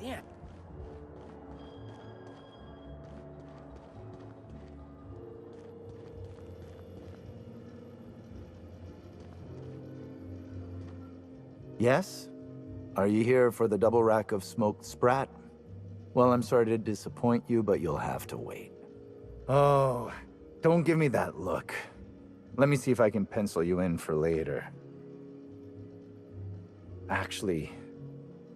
Damn. Yes? Are you here for the double rack of smoked sprat? Well, I'm sorry to disappoint you, but you'll have to wait. Oh, don't give me that look. Let me see if I can pencil you in for later. Actually,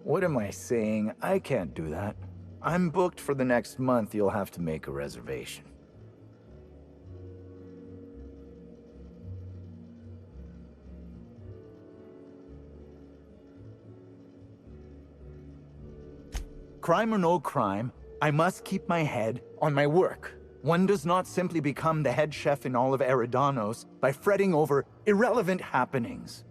what am I saying? I can't do that. I'm booked for the next month. You'll have to make a reservation. Crime or no crime, I must keep my head on my work. One does not simply become the head chef in all of Eridanos by fretting over irrelevant happenings.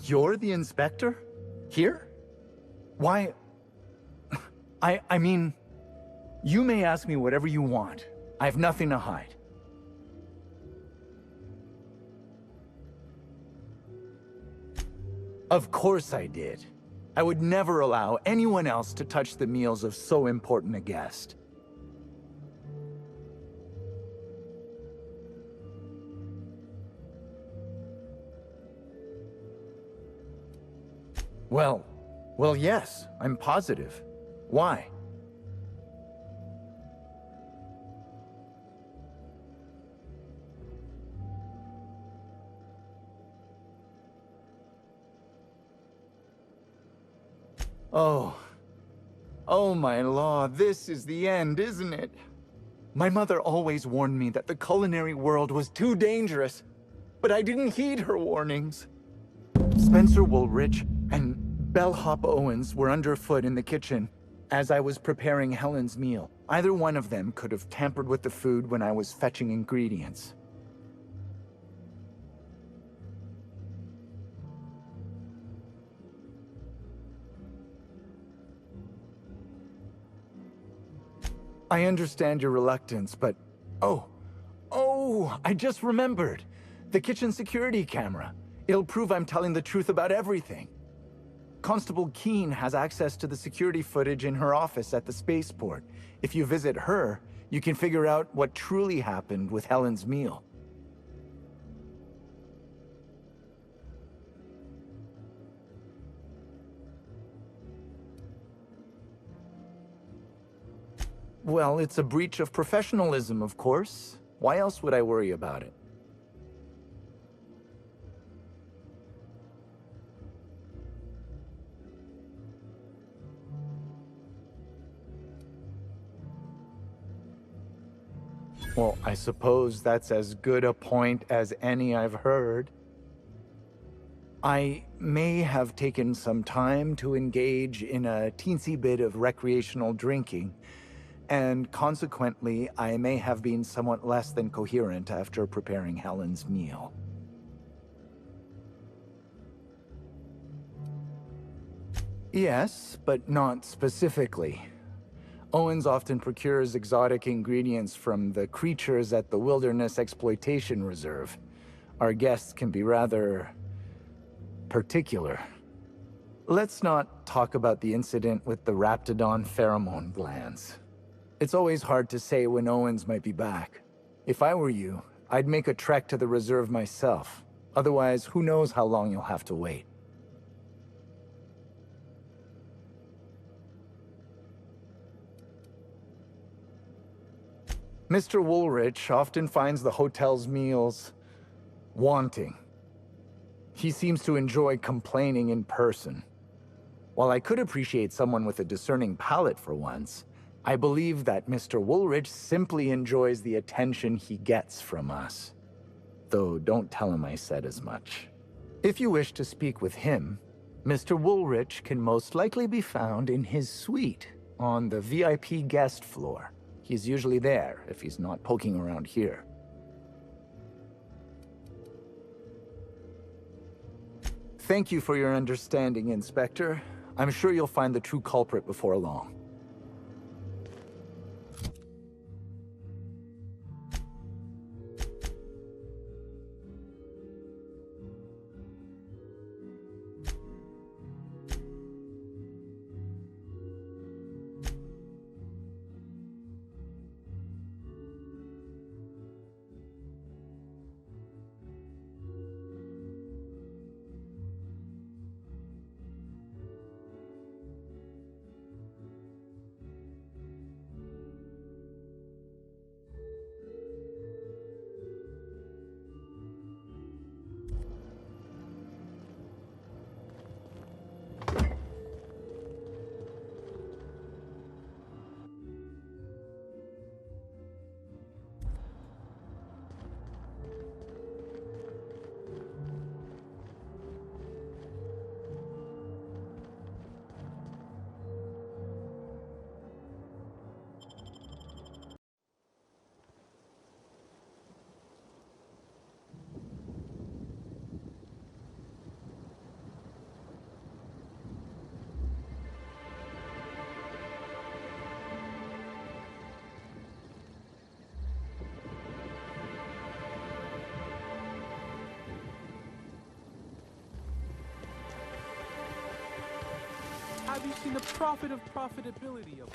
You're the inspector? Here? Why? I mean, you may ask me whatever you want. I have nothing to hide. Of course I did. I would never allow anyone else to touch the meals of so important a guest. Well, yes, I'm positive. Why? Oh my law, this is the end, isn't it? My mother always warned me that the culinary world was too dangerous, but I didn't heed her warnings. Spencer Woolrich and Bellhop Owens were underfoot in the kitchen as I was preparing Helen's meal. Either one of them could have tampered with the food when I was fetching ingredients. I understand your reluctance, but... Oh, I just remembered. The kitchen security camera. It'll prove I'm telling the truth about everything. Constable Keene has access to the security footage in her office at the spaceport. If you visit her, you can figure out what truly happened with Helen's meal. Well, it's a breach of professionalism, of course. Why else would I worry about it? Well, I suppose that's as good a point as any I've heard. I may have taken some time to engage in a teensy bit of recreational drinking, and consequently, I may have been somewhat less than coherent after preparing Helen's meal. Yes, but not specifically. Owens often procures exotic ingredients from the creatures at the Wilderness Exploitation Reserve. Our guests can be rather... particular. Let's not talk about the incident with the Raptidon pheromone glands. It's always hard to say when Owens might be back. If I were you, I'd make a trek to the reserve myself. Otherwise, who knows how long you'll have to wait. Mr. Woolrich often finds the hotel's meals wanting. He seems to enjoy complaining in person. While I could appreciate someone with a discerning palate for once, I believe that Mr. Woolrich simply enjoys the attention he gets from us. Though don't tell him I said as much. If you wish to speak with him, Mr. Woolrich can most likely be found in his suite on the VIP guest floor. He's usually there if he's not poking around here. Thank you for your understanding, Inspector. I'm sure you'll find the true culprit before long. Have you seen the Prophet of Profitability of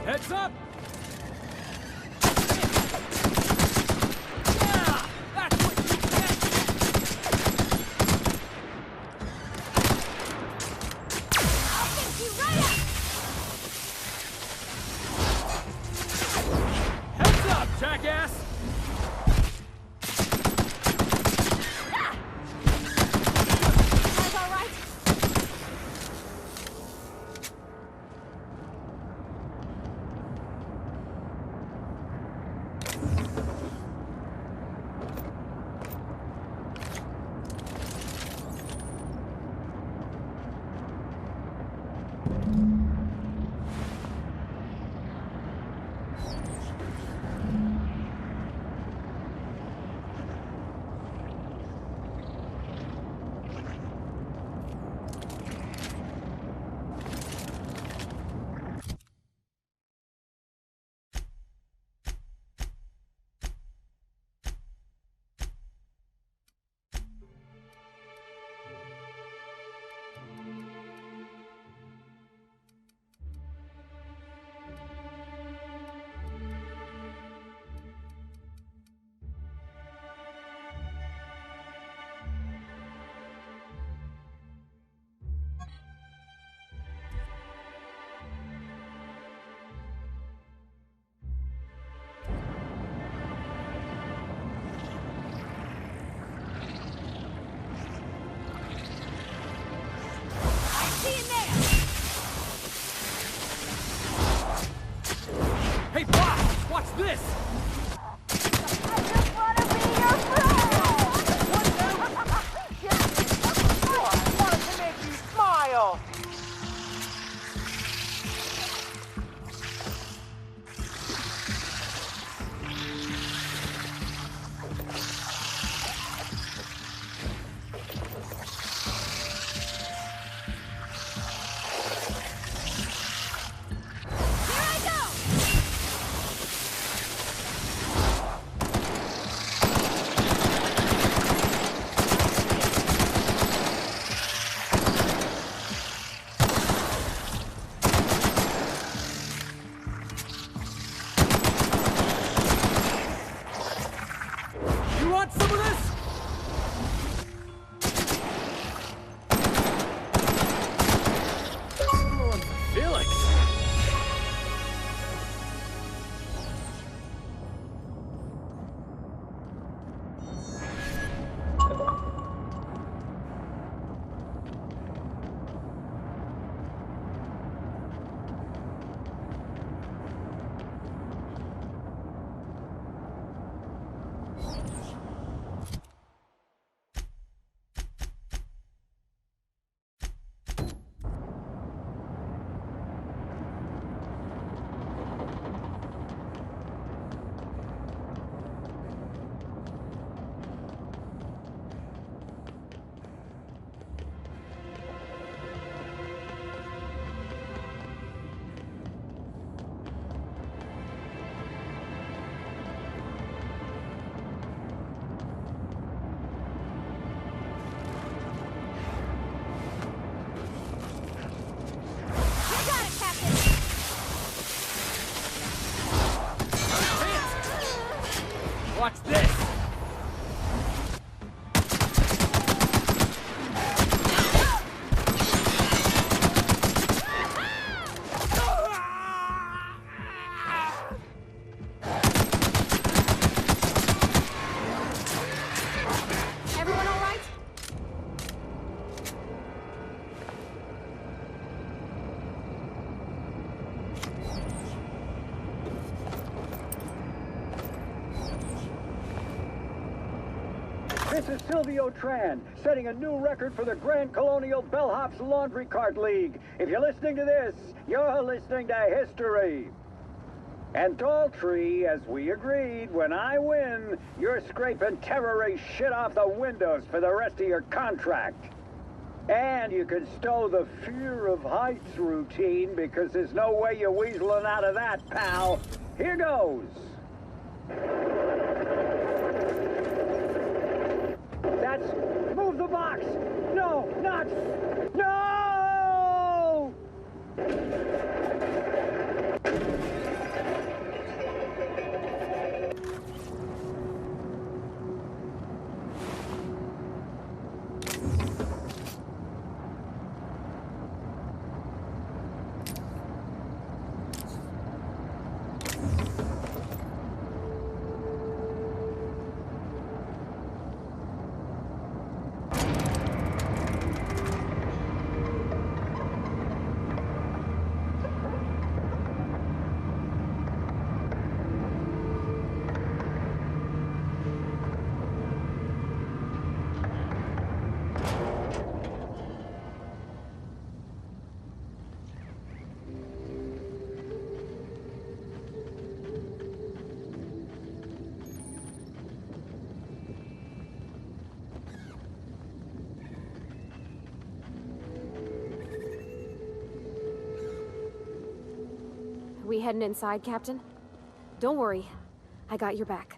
Heads up! Yeah! That's what you get! I'll pick you right up! Heads up, jackass! That's all right. This is Silvio Tran, setting a new record for the Grand Colonial Bellhops Laundry Cart League. If you're listening to this, you're listening to history. And Daltrey, as we agreed, when I win, you're scraping terrorist shit off the windows for the rest of your contract. And you can stow the fear of heights routine, because there's no way you're weaseling out of that, pal. Here goes. That's... Move the box! No, not... No! We heading inside, Captain? Don't worry. I got your back.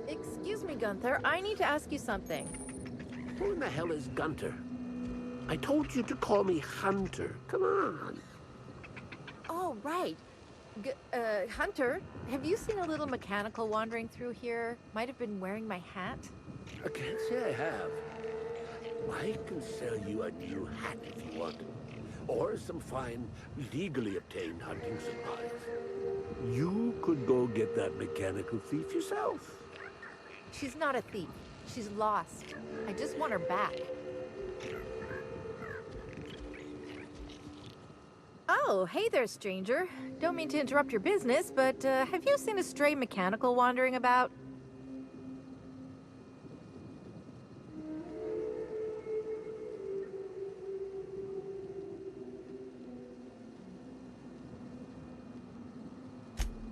Excuse me, Gunther. I need to ask you something. Who in the hell is Gunter? I told you to call me Hunter. Come on. Oh, right. Hunter, have you seen a little mechanical wandering through here? Might have been wearing my hat. I can't say I have. I can sell you a new hat if you want. Or some fine, legally obtained hunting supplies. You could go get that mechanical thief yourself. She's not a thief. She's lost. I just want her back. Oh, hey there, stranger. Don't mean to interrupt your business, but have you seen a stray mechanical wandering about?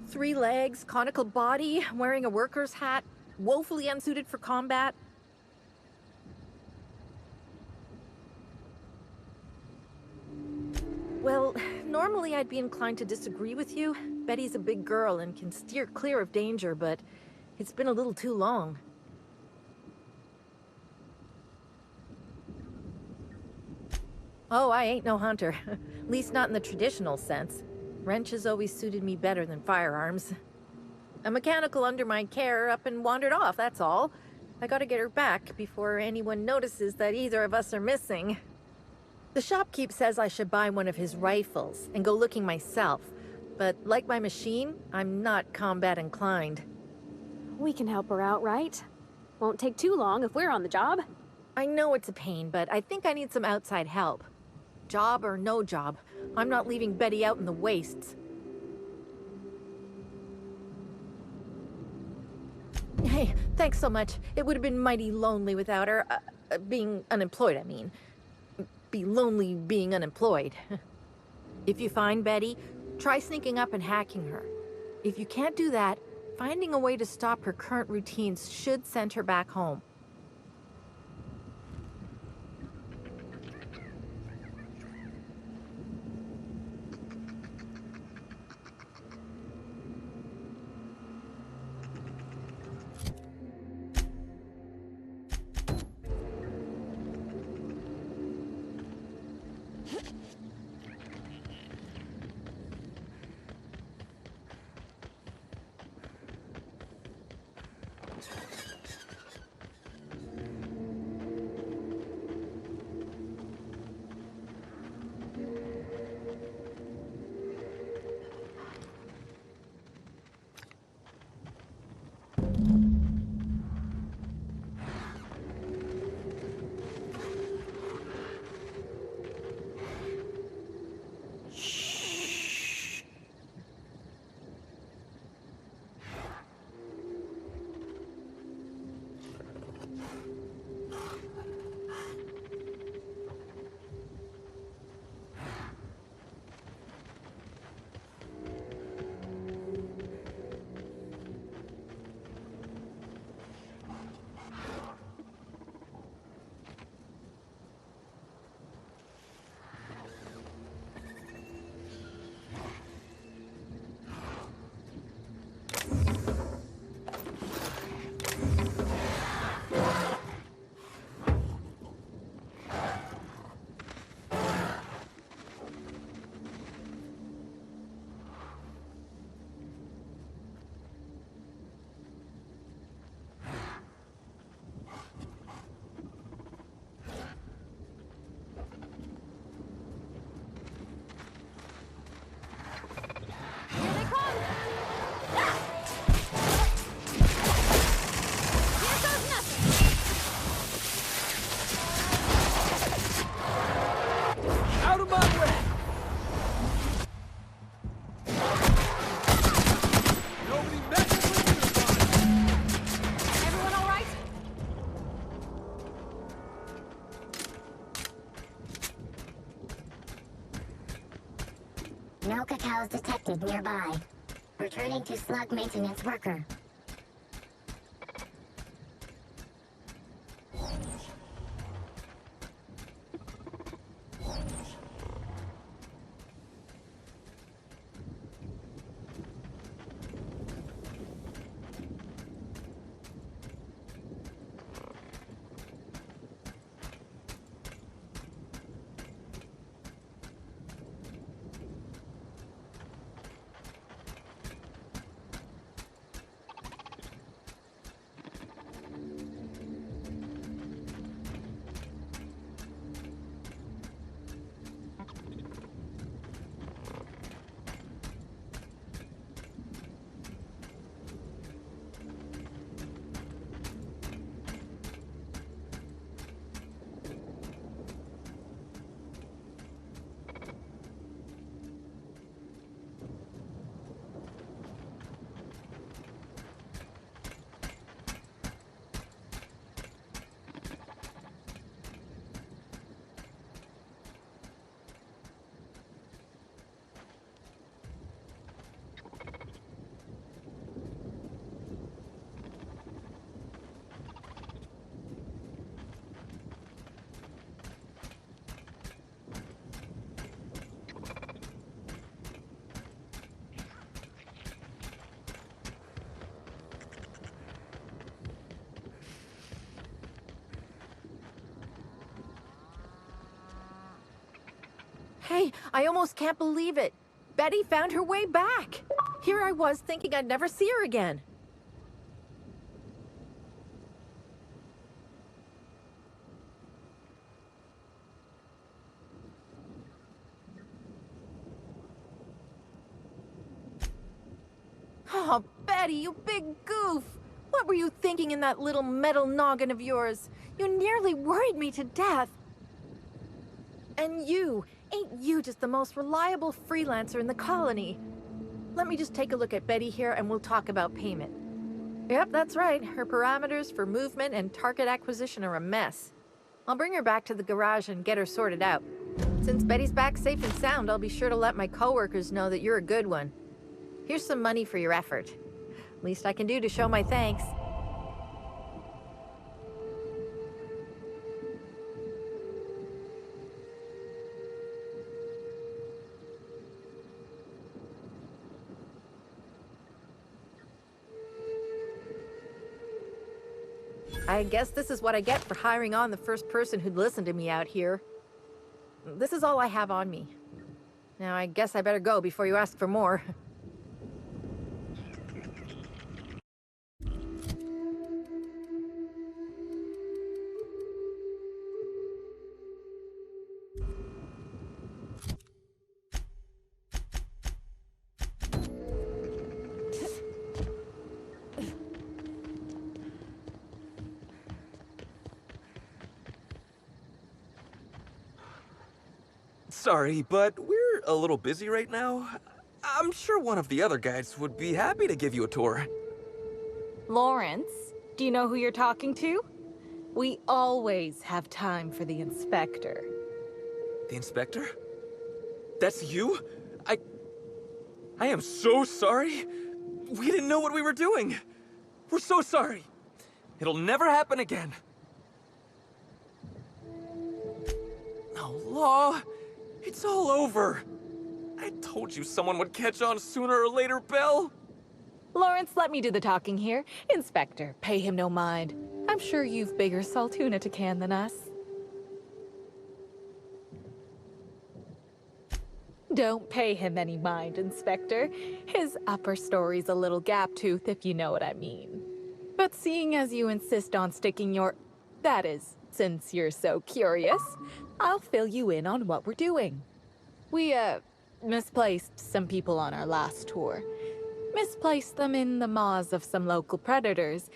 Three legs, conical body, wearing a worker's hat, woefully unsuited for combat. Well, normally I'd be inclined to disagree with you. Betty's a big girl and can steer clear of danger, but it's been a little too long. Oh, I ain't no hunter. At least not in the traditional sense. Wrenches always suited me better than firearms. A mechanical under my care up and wandered off, that's all. I gotta get her back before anyone notices that either of us are missing. The shopkeep says I should buy one of his rifles and go looking myself. But like my machine, I'm not combat inclined. We can help her out, right? Won't take too long if we're on the job. I know it's a pain, but I think I need some outside help. Job or no job, I'm not leaving Betty out in the wastes. Hey, thanks so much. It would have been mighty lonely without her. Being unemployed, I mean. Be lonely being unemployed. If you find Betty, try sneaking up and hacking her. If you can't do that, finding a way to stop her current routines should send her back home. No cacaos detected nearby. Returning to slug maintenance worker. Hey, I almost can't believe it. Betty found her way back. Here I was thinking I'd never see her again. Oh, Betty, you big goof! What were you thinking in that little metal noggin of yours? You nearly worried me to death. And ain't you just the most reliable freelancer in the colony? Let me just take a look at Betty here and we'll talk about payment. Yep, that's right. Her parameters for movement and target acquisition are a mess. I'll bring her back to the garage and get her sorted out. Since Betty's back safe and sound, I'll be sure to let my coworkers know that you're a good one. Here's some money for your effort. Least I can do to show my thanks. I guess this is what I get for hiring on the first person who'd listen to me out here. This is all I have on me. Now, I guess I better go before you ask for more. Sorry, but we're a little busy right now. I'm sure one of the other guys would be happy to give you a tour. Lawrence, do you know who you're talking to? We always have time for the inspector. The inspector? That's you? I am so sorry. We didn't know what we were doing. We're so sorry. It'll never happen again. Oh, Law. It's all over. I told you someone would catch on sooner or later, Belle. Lawrence, let me do the talking here. Inspector, pay him no mind. I'm sure you've bigger saltuna to can than us. Don't pay him any mind, Inspector. His upper story's a little gap-toothed, if you know what I mean. But seeing as you insist on sticking your... That is, since you're so curious, I'll fill you in on what we're doing. We, misplaced some people on our last tour. Misplaced them in the maws of some local predators.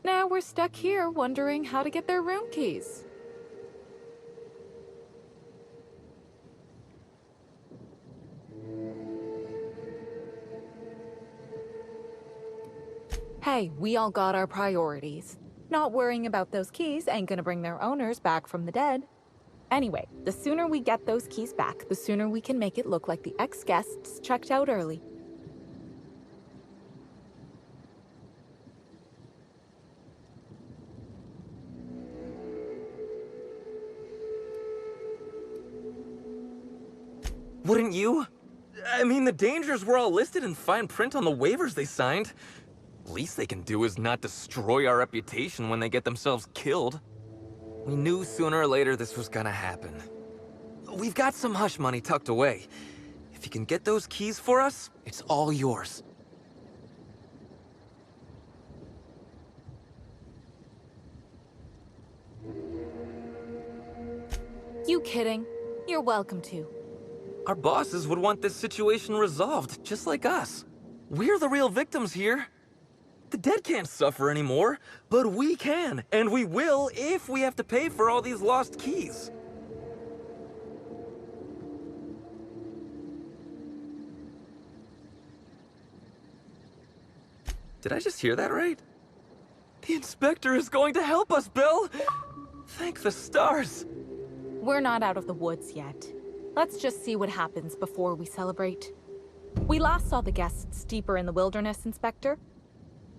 Now we're stuck here wondering how to get their room keys. Hey, we all got our priorities. Not worrying about those keys ain't gonna bring their owners back from the dead. Anyway, the sooner we get those keys back, the sooner we can make it look like the ex-guests checked out early. Wouldn't you? I mean, the dangers were all listed in fine print on the waivers they signed. Least they can do is not destroy our reputation when they get themselves killed. We knew sooner or later this was gonna happen. We've got some hush money tucked away. If you can get those keys for us, it's all yours. You kidding? You're welcome to. Our bosses would want this situation resolved, just like us. We're the real victims here. The dead can't suffer anymore, but we can, and we will if we have to pay for all these lost keys. Did I just hear that right? The inspector is going to help us, Bill! Thank the stars! We're not out of the woods yet. Let's just see what happens before we celebrate. We last saw the guests deeper in the wilderness, Inspector.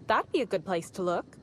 That'd be a good place to look.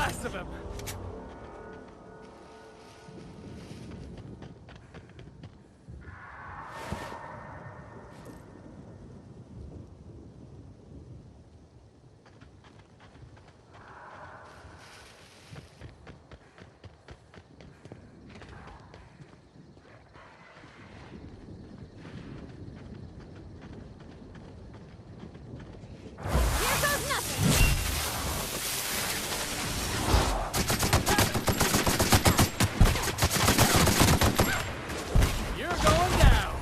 last of him. Here goes nothing! You're going down.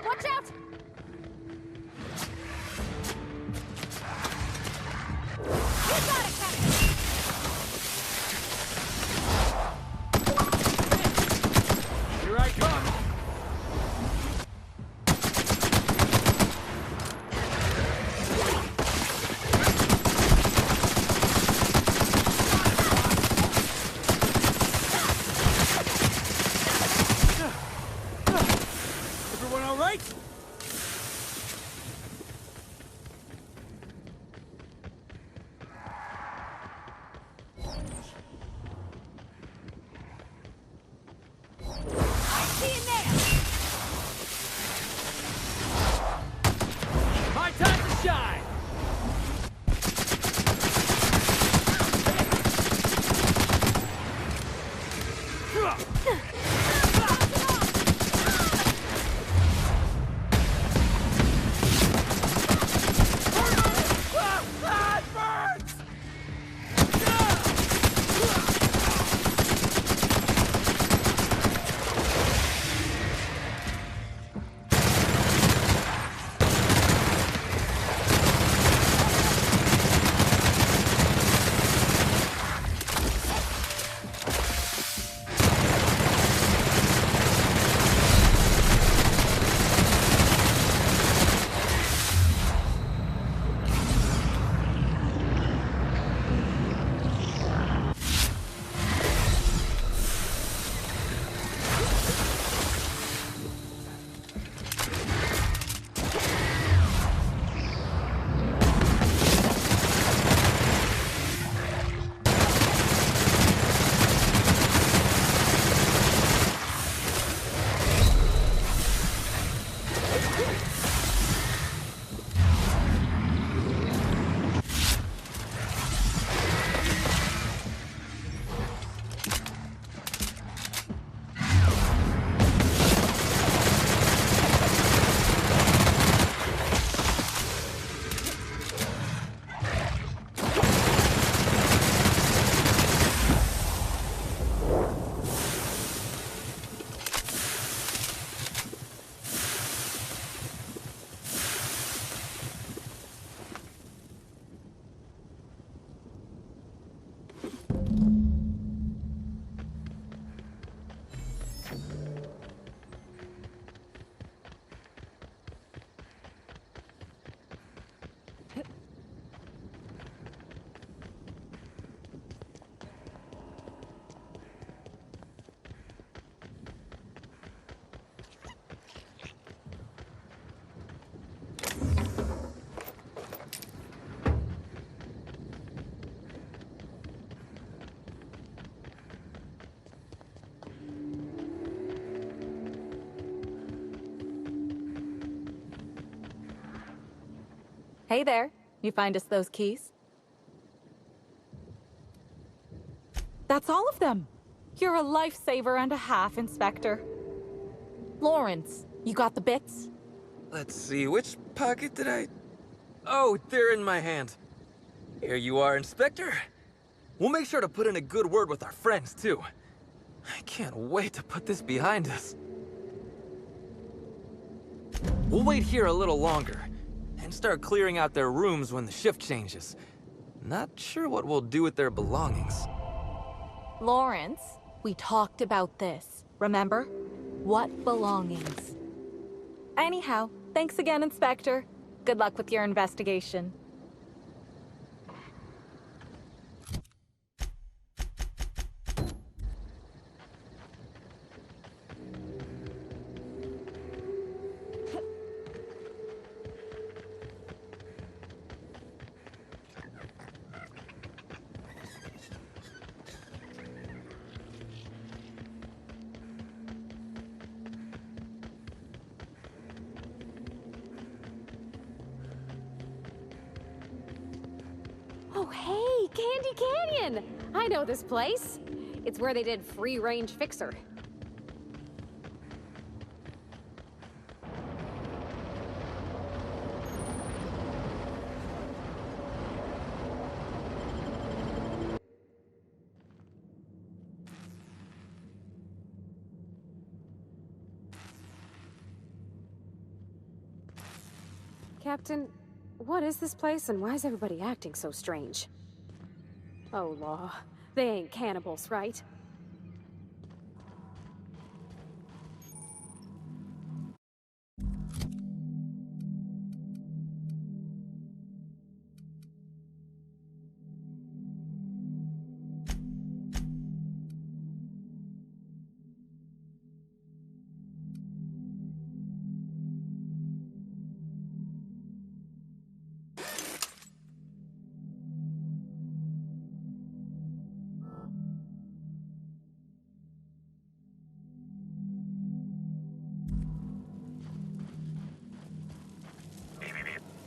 Watch out! You got it, Captain! Here I come. Everyone all right? I see you there! My time to shine. Ah, it burns! Hey there. You find us those keys? That's all of them. You're a lifesaver and a half, Inspector. Lawrence, you got the bits? Let's see, which pocket did I... Oh, they're in my hand. Here you are, Inspector. We'll make sure to put in a good word with our friends, too. I can't wait to put this behind us. We'll wait here a little longer, and start clearing out their rooms when the shift changes. Not sure what we'll do with their belongings. Lawrence, we talked about this, remember? What belongings? Anyhow, thanks again, Inspector. Good luck with your investigation. Oh, hey, Candy Canyon! I know this place. It's where they did Free Range Fixer. Captain, what is this place and why is everybody acting so strange? Oh, law. They ain't cannibals, right?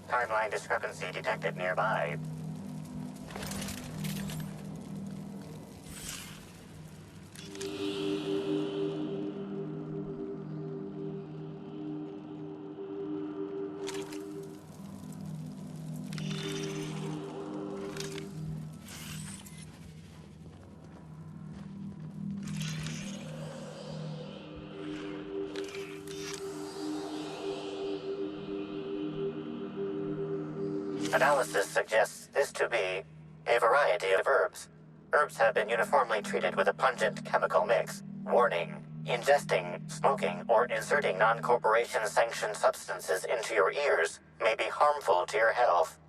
Timeline discrepancy detected nearby. Analysis suggests this to be a variety of herbs. Herbs have been uniformly treated with a pungent chemical mix. Warning: ingesting, smoking, or inserting non-corporation sanctioned substances into your ears may be harmful to your health.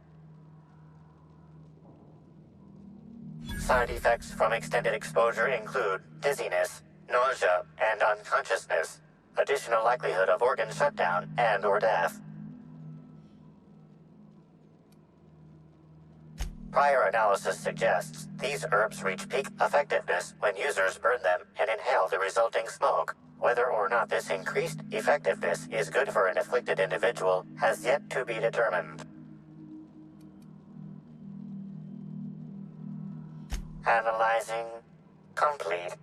Side effects from extended exposure include dizziness, nausea, and unconsciousness. Additional likelihood of organ shutdown and/or death. Prior analysis suggests these herbs reach peak effectiveness when users burn them and inhale the resulting smoke. Whether or not this increased effectiveness is good for an afflicted individual has yet to be determined. Analyzing. Complete.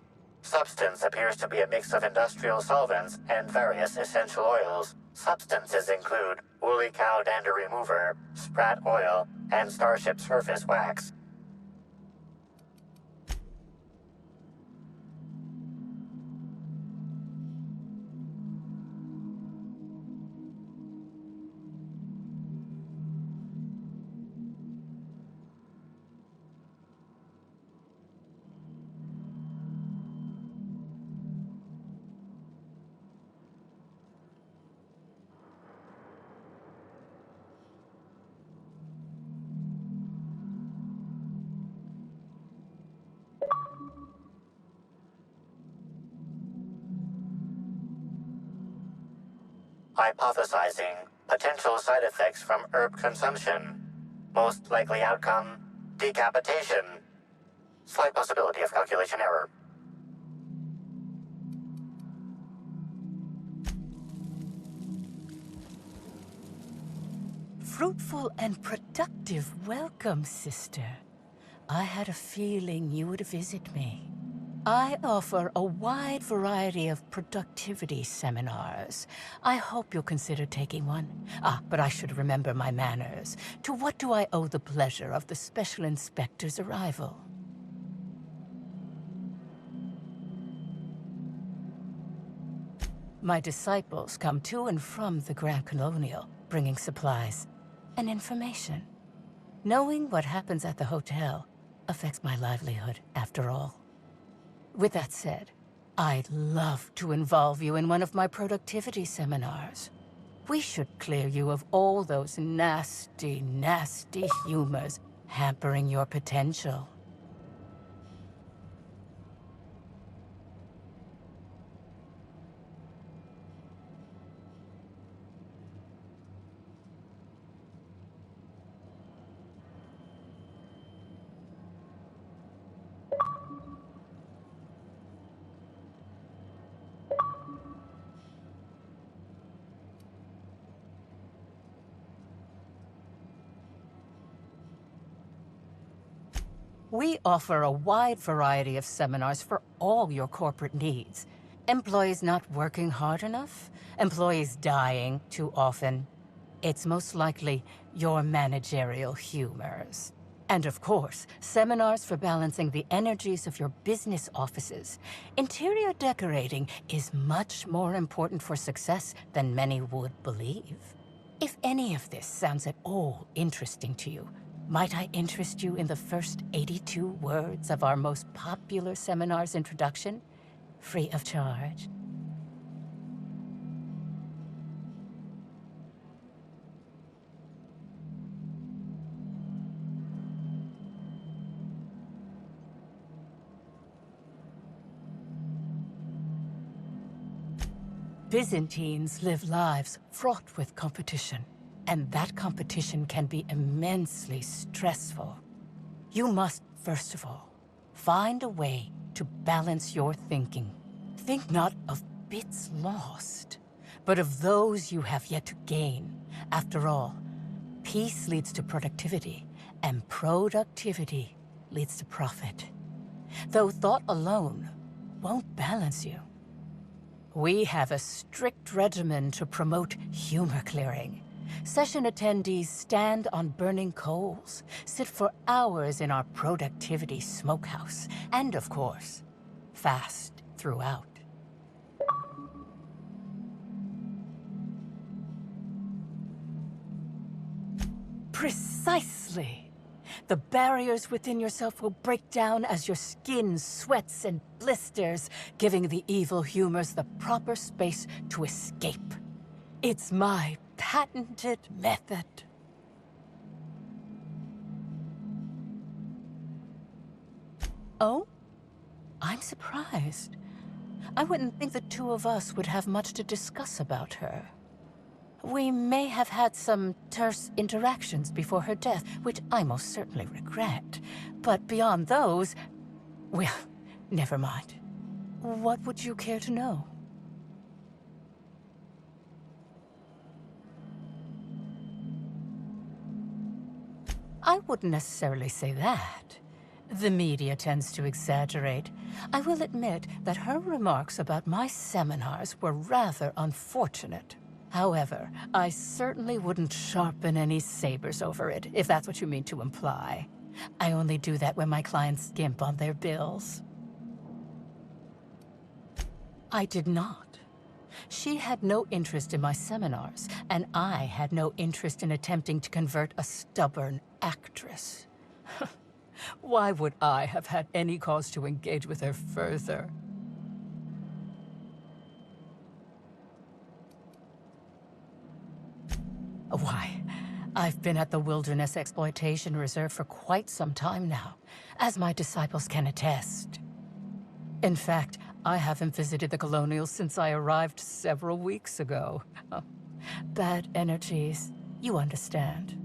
Substance appears to be a mix of industrial solvents and various essential oils. Substances include woolly cow dander remover, sprat oil, and starship surface wax. Hypothesizing potential side effects from herb consumption. Most likely outcome, decapitation. Slight possibility of calculation error. Fruitful and productive welcome, sister. I had a feeling you would visit me. I offer a wide variety of productivity seminars. I hope you'll consider taking one. But I should remember my manners. To what do I owe the pleasure of the Special Inspector's arrival? My disciples come to and from the Grand Colonial, bringing supplies and information. Knowing what happens at the hotel affects my livelihood, after all. With that said, I'd love to involve you in one of my productivity seminars. We should clear you of all those nasty, nasty humors hampering your potential. We offer a wide variety of seminars for all your corporate needs. Employees not working hard enough? Employees dying too often? It's most likely your managerial humors. And of course, seminars for balancing the energies of your business offices. Interior decorating is much more important for success than many would believe. If any of this sounds at all interesting to you, might I interest you in the first 82 words of our most popular seminar's introduction? Free of charge. Byzantines live lives fraught with competition. And that competition can be immensely stressful. You must, first of all, find a way to balance your thinking. Think not of bits lost, but of those you have yet to gain. After all, peace leads to productivity, and productivity leads to profit. Though thought alone won't balance you. We have a strict regimen to promote humor clearing. Session attendees stand on burning coals, sit for hours in our productivity smokehouse, and of course, fast throughout. Precisely. The barriers within yourself will break down as your skin sweats and blisters, giving the evil humors the proper space to escape. It's my patented method. Oh? I'm surprised. I wouldn't think the two of us would have much to discuss about her. We may have had some terse interactions before her death, which I most certainly regret. But beyond those, well, never mind. What would you care to know? I wouldn't necessarily say that. The media tends to exaggerate. I will admit that her remarks about my seminars were rather unfortunate. However, I certainly wouldn't sharpen any sabers over it, if that's what you mean to imply. I only do that when my clients skimp on their bills. I did not. She had no interest in my seminars, and I had no interest in attempting to convert a stubborn actress. Why would I have had any cause to engage with her further? Why, I've been at the Wilderness Exploitation Reserve for quite some time now, as my disciples can attest. In fact, I haven't visited the Colonials since I arrived several weeks ago. Bad energies. You understand.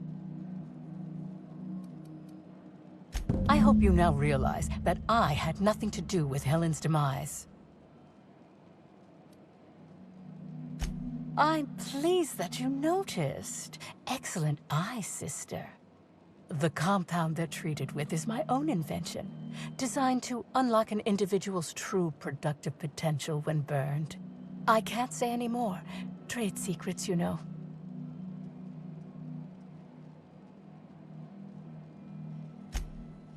I hope you now realize that I had nothing to do with Helen's demise. I'm pleased that you noticed. Excellent eye, sister. The compound they're treated with is my own invention, designed to unlock an individual's true productive potential when burned. I can't say any more. Trade secrets, you know.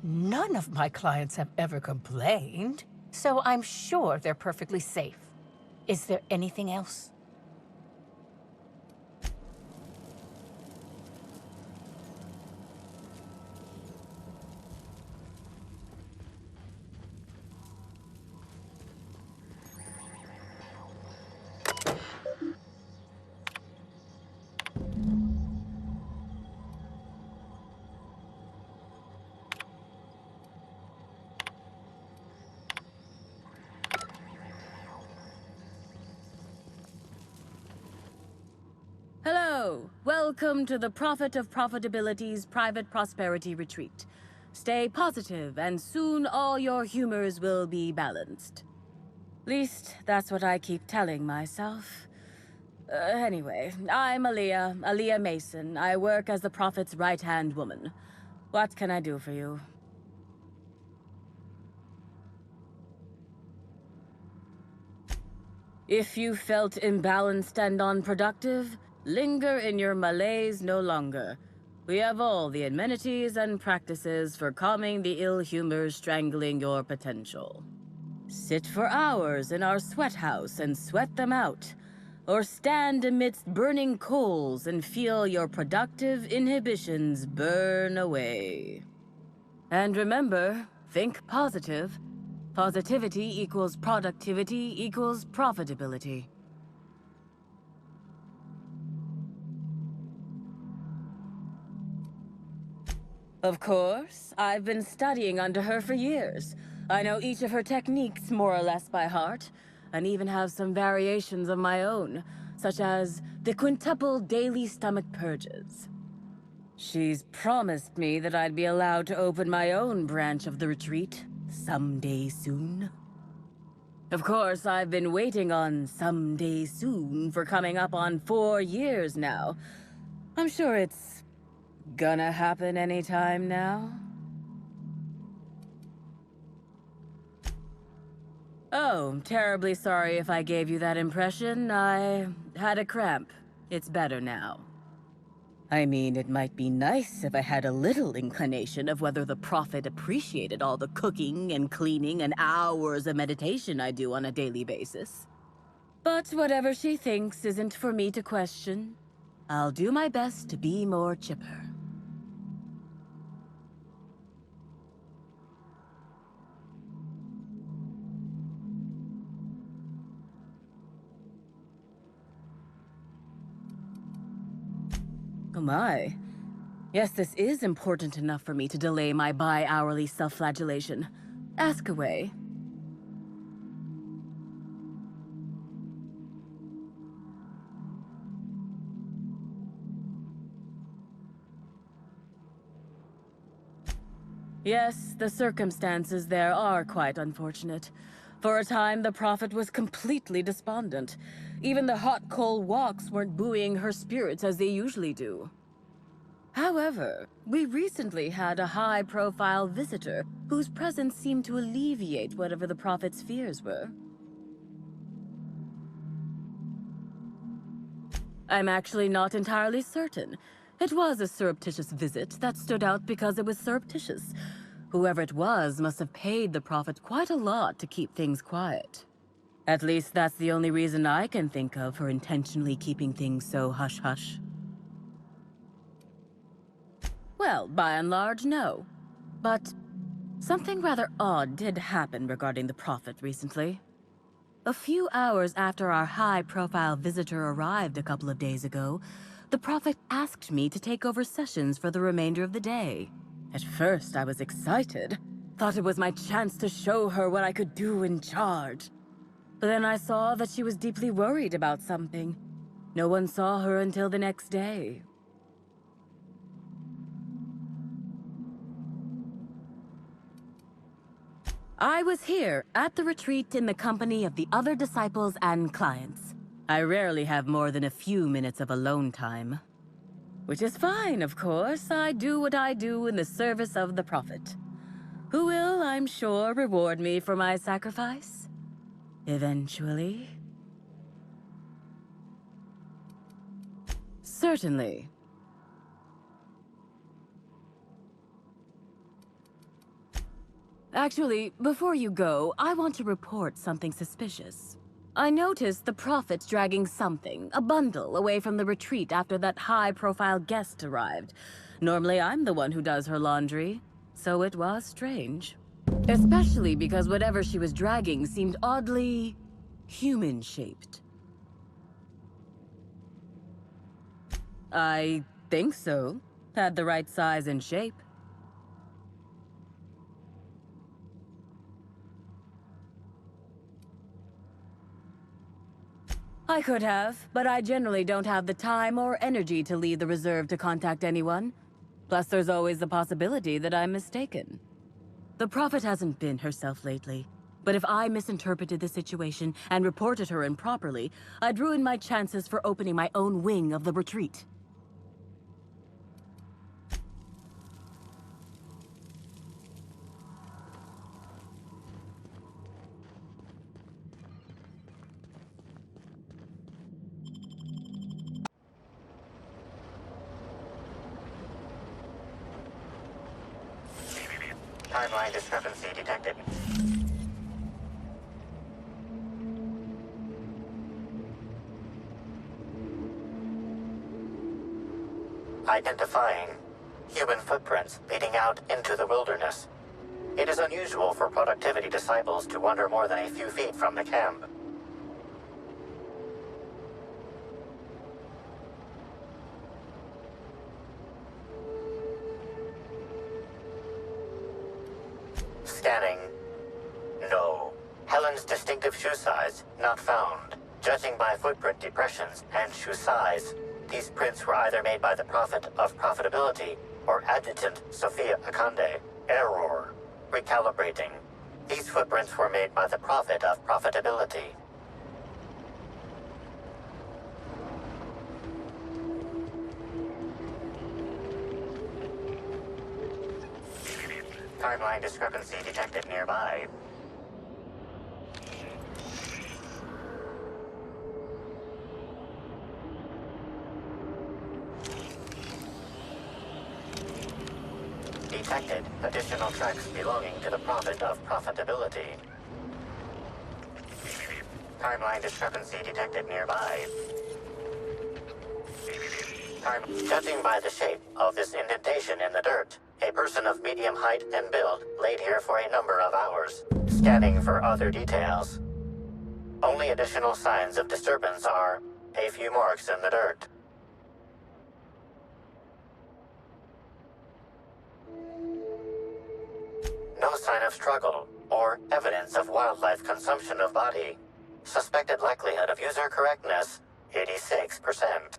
None of my clients have ever complained, so I'm sure they're perfectly safe. Is there anything else? Hello! Welcome to the Prophet of Profitability's private prosperity retreat. Stay positive, and soon all your humors will be balanced. Least, that's what I keep telling myself. Anyway, I'm Aaliyah Mason. I work as the Prophet's right-hand woman. What can I do for you? If you felt imbalanced and unproductive, linger in your malaise no longer. We have all the amenities and practices for calming the ill humors strangling your potential. Sit for hours in our sweat house and sweat them out. Or stand amidst burning coals and feel your productive inhibitions burn away. And remember, think positive. Positivity equals productivity equals profitability. Of course, I've been studying under her for years. I know each of her techniques more or less by heart, and even have some variations of my own, such as the quintuple daily stomach purges. She's promised me that I'd be allowed to open my own branch of the retreat someday soon. Of course, I've been waiting on someday soon for coming up on 4 years now. I'm sure it's gonna happen anytime now. Oh, terribly sorry if I gave you that impression. I had a cramp. It's better now. I mean, it might be nice if I had a little inclination of whether the Prophet appreciated all the cooking and cleaning and hours of meditation I do on a daily basis. But whatever she thinks isn't for me to question. I'll do my best to be more chipper. Oh my. Yes, this is important enough for me to delay my bi-hourly self-flagellation. Ask away. Yes, the circumstances there are quite unfortunate. For a time, the Prophet was completely despondent. Even the hot coal walks weren't buoying her spirits as they usually do. However, we recently had a high-profile visitor whose presence seemed to alleviate whatever the Prophet's fears were. I'm actually not entirely certain. It was a surreptitious visit that stood out because it was surreptitious. Whoever it was must have paid the Prophet quite a lot to keep things quiet. At least that's the only reason I can think of for intentionally keeping things so hush-hush. Well, by and large, no. But something rather odd did happen regarding the Prophet recently. A few hours after our high-profile visitor arrived a couple of days ago, the Prophet asked me to take over sessions for the remainder of the day. At first, I was excited. Thought it was my chance to show her what I could do in charge. But then I saw that she was deeply worried about something. No one saw her until the next day. I was here at the retreat in the company of the other disciples and clients. I rarely have more than a few minutes of alone time. Which is fine, of course. I do what I do in the service of the Prophet, who will, I'm sure, reward me for my sacrifice. Eventually. Certainly. Actually, before you go, I want to report something suspicious. I noticed the Prophet dragging something, a bundle, away from the retreat after that high-profile guest arrived. Normally, I'm the one who does her laundry, so it was strange. Especially because whatever she was dragging seemed oddly human-shaped. I think so. Had the right size and shape. I could have, but I generally don't have the time or energy to leave the reserve to contact anyone. Plus, there's always the possibility that I'm mistaken. The Prophet hasn't been herself lately, but if I misinterpreted the situation and reported her improperly, I'd ruin my chances for opening my own wing of the retreat. Timeline discrepancy detected. Identifying human footprints leading out into the wilderness. It is unusual for productivity disciples to wander more than a few feet from the camp. Scanning. No. Helen's distinctive shoe size not found. Judging by footprint depressions and shoe size, these prints were either made by the Prophet of Profitability or Adjutant Sophia Akande. Error. Recalibrating. These footprints were made by the Prophet of Profitability. Timeline discrepancy detected nearby. Detected additional tracks belonging to the Prophet of Profitability. Timeline discrepancy detected nearby. Judging by the shape of this indentation in the dirt, a person of medium height and build laid here for a number of hours. Scanning for other details. Only additional signs of disturbance are a few marks in the dirt. No sign of struggle or evidence of wildlife consumption of body. Suspected likelihood of user correctness, 86%.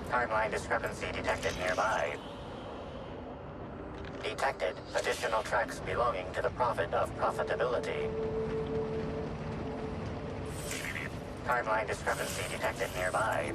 Timeline discrepancy detected nearby. Detected additional tracks belonging to the Prophet of Profitability. Timeline discrepancy detected nearby.